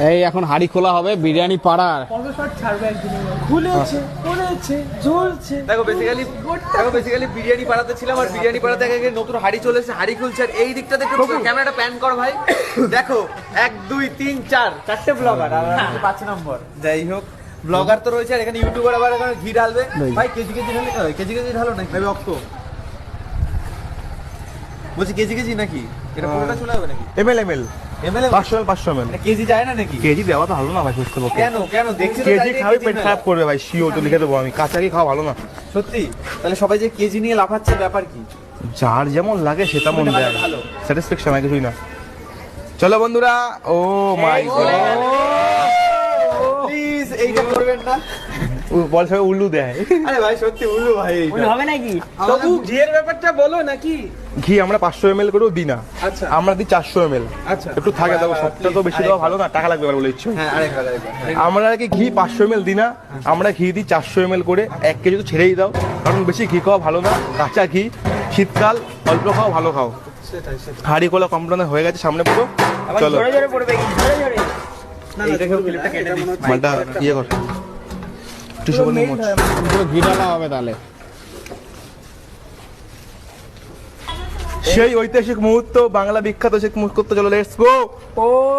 এই এখন হাড়ি খোলা হবে বিরিয়ানি পাড়ার। দেখো বেসিক্যালি বিরিয়ানি পাড়াতে ছিলাম, আর বিরিয়ানি পাড়াতে আগে নতুন হাড়ি চলে এসেছে, হাড়ি খুলছে। আর এই দিকটাতে একটু ক্যামেরাটা প্যান কর ভাই, দেখো 1 2 3 4 চারটে ব্লগার আর 5 নম্বর। যাই হোক, ব্লগার তো রয়েছে, আর এখানে ইউটিউবার আবার এখানে ঘি ঢালবে ভাই। কেজি ঢালে কেজি ঢালো নাকি ভাই? অক্ত বলছি কেজি নাকি এটা পুরোটা চলে যাবে নাকি? এমএল 500 ml কেজি যায় না নাকি? কেজি দেওয়া তো ভালো না ভাই, সুস্থ পক্ষে। কেন দেখছি তো কেজি খাবে পেট খারাপ করবে ভাই, শিও তো লিখে দেবো আমি। কাঁচা কি খাওয়া ভালো না সত্যি। তাহলে সবাই যে কেজি নিয়ে লাফাচ্ছে, ব্যাপার কি? যার যেমন লাগে সে তেমন দেয়, স্যাটিসফ্যাকশন আর কিছুই না। চলো বন্ধুরা, ও মাই গড, প্লিজ এইটা করবেন না। বল সবাই উল্লু দেয়। আরে ভাই সত্যি উল্লু ভাই, হবে নাকি? তবু ঘিয়ের ব্যাপারটা বলো নাকি? ঘি আমরা 500 ml করেও দিই না, আচ্ছা আমরা দিই 400 ml। আচ্ছা, একটু থাকে দেবো, সবটা তো বেশি দেওয়া ভালো না, টাকা লাগবে বলে ইচ্ছে। হ্যাঁ আরেকবার আমরা আর কি ঘি 500 ml দিই না, আমরা ঘি দিই 400 ml করে। 1 কেজি তো ছেড়েই দাও, কারণ বেশি ঘি খাওয়া ভালো না। কাঁচা ঘি শীতকাল, অল্প খাও ভালো খাও। সেটাই হাঁড়ি কোলা কমপ্লেন হয়ে গেছে সামনে পুরো। চলো ক্লিপটা কেটে দিই। মালটা ইয়ে কর, টিস্যু করে মোচ। পুরো ঘি ঢালা হবে তাহলে। সেই ঐতিহাসিক মুহূর্ত, বাংলা বিখ্যাত সেই মুহূর্ত। চলো লেটস গো।